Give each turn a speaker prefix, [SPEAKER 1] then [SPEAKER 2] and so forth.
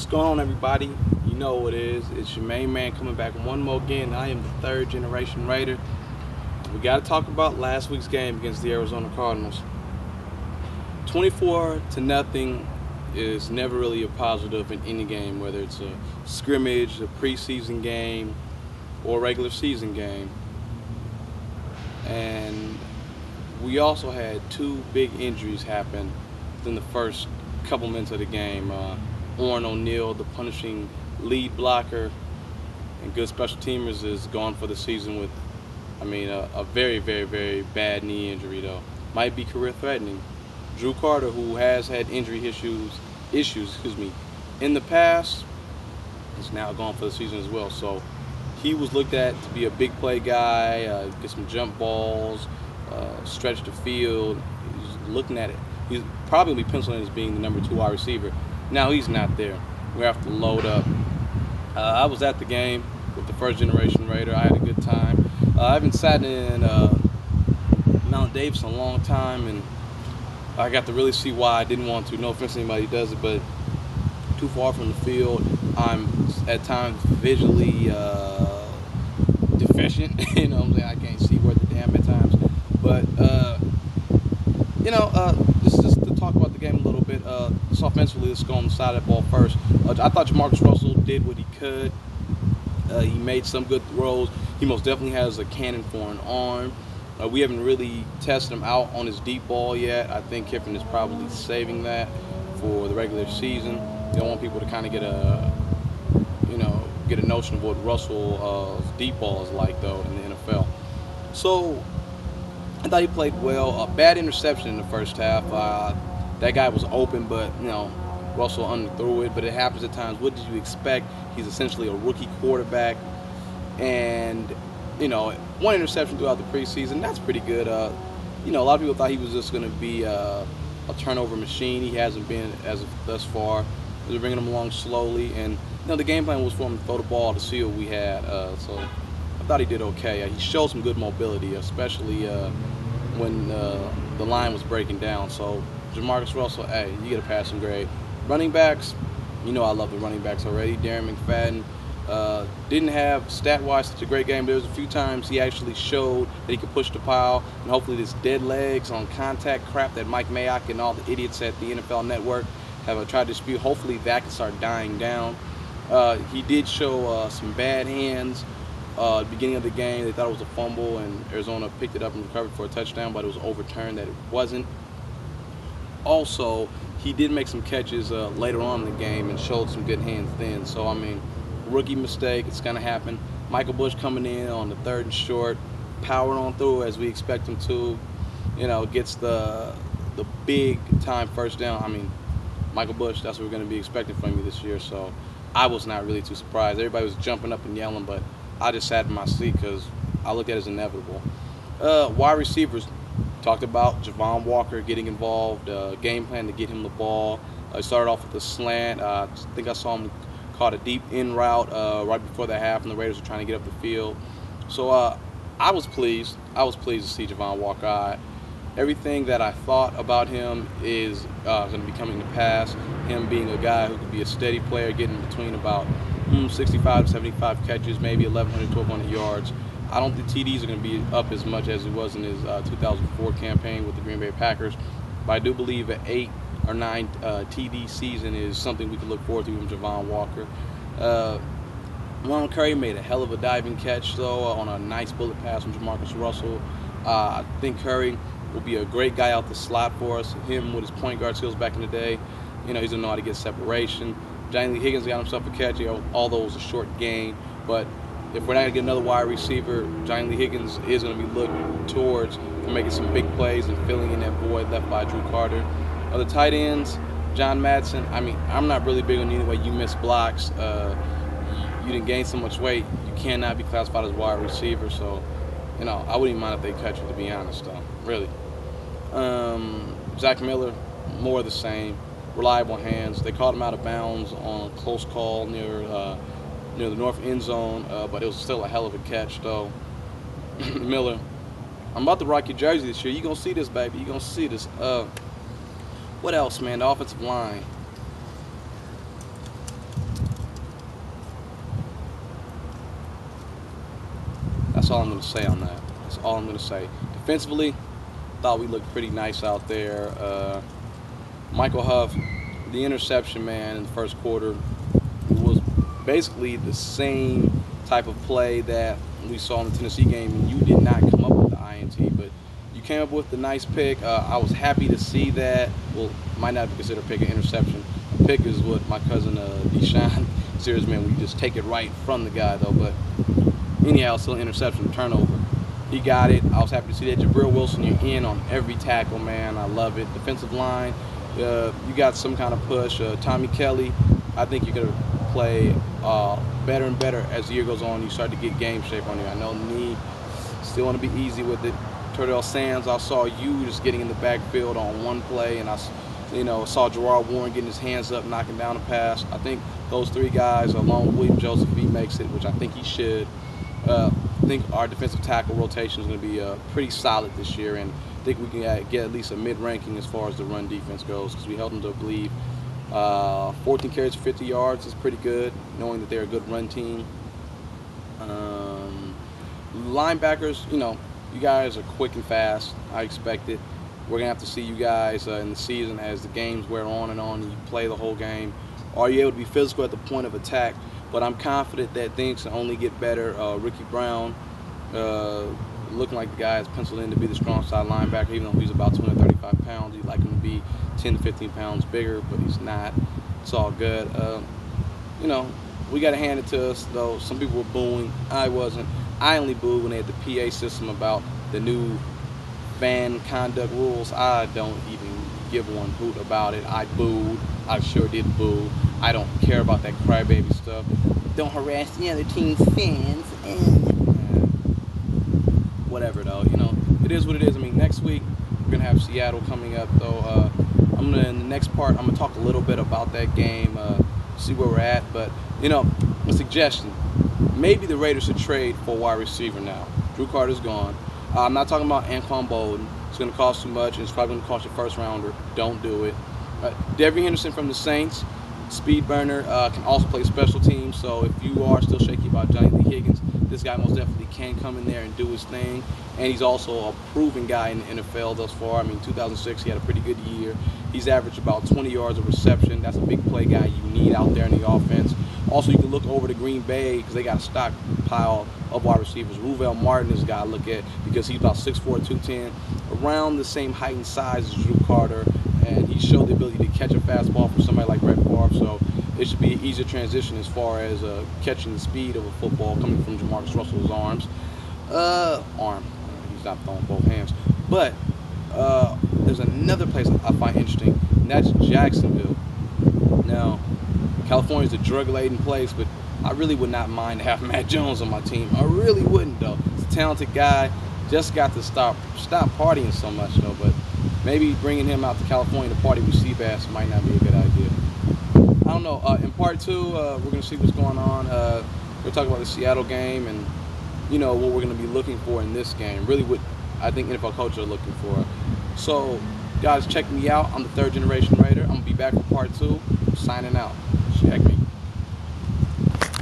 [SPEAKER 1] What's going on, everybody? You know what it is. It's your main man coming back one more again. I am the third generation Raider. We got to talk about last week's game against the Arizona Cardinals. 24 to nothing is never really a positive in any game, whether it's a scrimmage, a preseason game, or a regular season game. And we also had two big injuries happen within the first couple minutes of the game. Orrin O'Neal, the punishing lead blocker and good special teamers, is gone for the season with, a very, very, very bad knee injury, though. Might be career threatening. Drew Carter, who has had injury issues, in the past, is now gone for the season as well. So he was looked at to be a big play guy, get some jump balls, stretch the field. He's looking at it. He's probably penciling as being the number 2 wide receiver. Now he's not there. We have to load up. I was at the game with the first generation Raider. I had a good time. I haven't sat in Mount Davis in a long time, and I got to really see why I didn't want to. No offense to anybody who does it, but too far from the field. I'm at times visually deficient. You know what I'm saying? I can't see worth a damn at times. But just to talk about the game a little bit. So offensively, let's go on the side of the ball first. I thought Jamarcus Russell did what he could. He made some good throws. He most definitely has a cannon for an arm. We haven't really tested him out on his deep ball yet. I think Kiffin is probably saving that for the regular season. They don't want people to kind of get a notion of what Russell's deep ball is like, though, in the NFL. So I thought he played well. A bad interception in the first half. That guy was open, but Russell underthrew it. But it happens at times. What did you expect? He's essentially a rookie quarterback, and one interception throughout the preseason. That's pretty good. A lot of people thought he was just going to be a turnover machine. He hasn't been as of thus far. They're bringing him along slowly, and the game plan was for him to throw the ball to see what we had. So I thought he did okay. He showed some good mobility, especially when the line was breaking down. So Jamarcus Russell, hey, you get a passing grade. Running backs, I love the running backs already. Darren McFadden didn't have stat-wise such a great game, but there was a few times he actually showed that he could push the pile, and hopefully this dead legs on contact crap that Mike Mayock and all the idiots at the NFL Network have tried to dispute, hopefully that can start dying down. He did show some bad hands at the beginning of the game. They thought it was a fumble, and Arizona picked it up and recovered for a touchdown, but it was overturned that it wasn't. Also, he did make some catches later on in the game and showed some good hands then. So, rookie mistake, it's going to happen. Michael Bush coming in on the 3rd and short, powering on through as we expect him to, gets the big time first down. Michael Bush, that's what we're going to be expecting from you this year. So I was not really too surprised. Everybody was jumping up and yelling, but I just sat in my seat because I looked at it as inevitable. Wide receivers, talked about Javon Walker getting involved, game plan to get him the ball. He started off with a slant. I think I saw him caught a deep in route right before the half, and the Raiders were trying to get up the field. So I was pleased. I was pleased to see Javon Walker. Everything that I thought about him is going to be coming to pass. Him being a guy who could be a steady player, getting between about 65 to 75 catches, maybe 1,100, 1,200 yards. I don't think TDs are going to be up as much as he was in his 2004 campaign with the Green Bay Packers. But I do believe an 8 or 9 TD season is something we can look forward to from Javon Walker. Ronald Curry made a hell of a diving catch, though, on a nice bullet pass from Jamarcus Russell. I think Curry will be a great guy out the slot for us. Him with his point guard skills back in the day, he's going to know how to get separation. Johnny Lee Higgins got himself a catch, although it was a short game. But if we're not going to get another wide receiver, Johnny Lee Higgins is going to be looked towards for making some big plays and filling in that void left by Drew Carter. The tight ends, John Madsen, I'm not really big on any way you miss blocks. You didn't gain so much weight, you cannot be classified as wide receiver. So, I wouldn't even mind if they cut you, to be honest, though, really. Zach Miller, more of the same. Reliable hands. They caught him out of bounds on a close call near the north end zone, but it was still a hell of a catch, though. Miller, I'm about to rock your jersey this year. You're going to see this, baby. You're going to see this. What else, man? The offensive line. That's all I'm going to say on that. That's all I'm going to say. Defensively, thought we looked pretty nice out there. Michael Huff, the interception, man, in the first quarter was basically the same type of play that we saw in the Tennessee game, and you did not come up with the INT, but you came up with the nice pick. I was happy to see that. Well, might not be considered a pick, an interception. A pick is what my cousin Deshaun serious man. We just take it right from the guy, though. But anyhow, still an interception, turnover. He got it. I was happy to see that. Jabril Wilson, you're in on every tackle, man. I love it. Defensive line, you got some kind of push. Tommy Kelly, I think you're going to play better and better as the year goes on. You start to get game shape on you. I know Need still want to be easy with it. Turdell Sands, I saw you just getting in the backfield on one play, and I saw Gerard Warren getting his hands up, knocking down a pass. I think those three guys, along with William Joseph, if he makes it, which I think he should, I think our defensive tackle rotation is going to be pretty solid this year, and I think we can get at least a mid-ranking as far as the run defense goes, because we held them to, I believe, 14 carries for 50 yards is pretty good, knowing that they're a good run team. Linebackers, you guys are quick and fast. I expect it. We're going to have to see you guys in the season as the games wear on and you play the whole game. Are you able to be physical at the point of attack? But I'm confident that things can only get better. Ricky Brown, looking like the guy is penciled in to be the strong side linebacker, even though he's about 235 pounds. You'd like him to be 10 to 15 pounds bigger, but he's not. It's all good. We got to hand it to us, though. Some people were booing. I wasn't. I only booed when they had the PA system about the new fan conduct rules. I don't even give one hoot about it. I booed. I sure did boo. I don't care about that crybaby stuff. Don't harass the other team's fans. Whatever, though. It is what it is. I mean, next week we're gonna have Seattle coming up, though. In the next part, I'm gonna talk a little bit about that game, see where we're at. But a suggestion: maybe the Raiders should trade for a wide receiver now. Drew Carter's gone. I'm not talking about Anquan Bolden. It's going to cost too much, and it's probably going to cost your first rounder. Don't do it. Devery Henderson from the Saints, speed burner, can also play special teams. So if you are still shaky about Johnny Lee Higgins, this guy most definitely can come in there and do his thing. And he's also a proven guy in the NFL thus far. I mean, 2006, he had a pretty good year. He's averaged about 20 yards of reception. That's a big play guy you need out there in the offense. Also, you can look over to Green Bay because they got a stockpile of wide receivers. Ruvell Martin is a guy I look at because he's about 6'4", 210, around the same height and size as Drew Carter, and he showed the ability to catch a fastball from somebody like Brett Favre, so it should be an easier transition as far as catching the speed of a football coming from Jamarcus Russell's arms. He's not throwing both hands. But there's another place I find interesting, and that's Jacksonville. Now, California's a drug-laden place, but I really would not mind to have Matt Jones on my team. I really wouldn't, though. He's a talented guy. Just got to stop partying so much, though. But maybe bringing him out to California to party with Seabass might not be a good idea. I don't know. In part two, we're going to see what's going on. We'll talk about the Seattle game and, what we're going to be looking for in this game. Really what I think NFL coaches are looking for. So, guys, check me out. I'm the Third Generation Raider. I'm going to be back for part two. Signing out. Check me.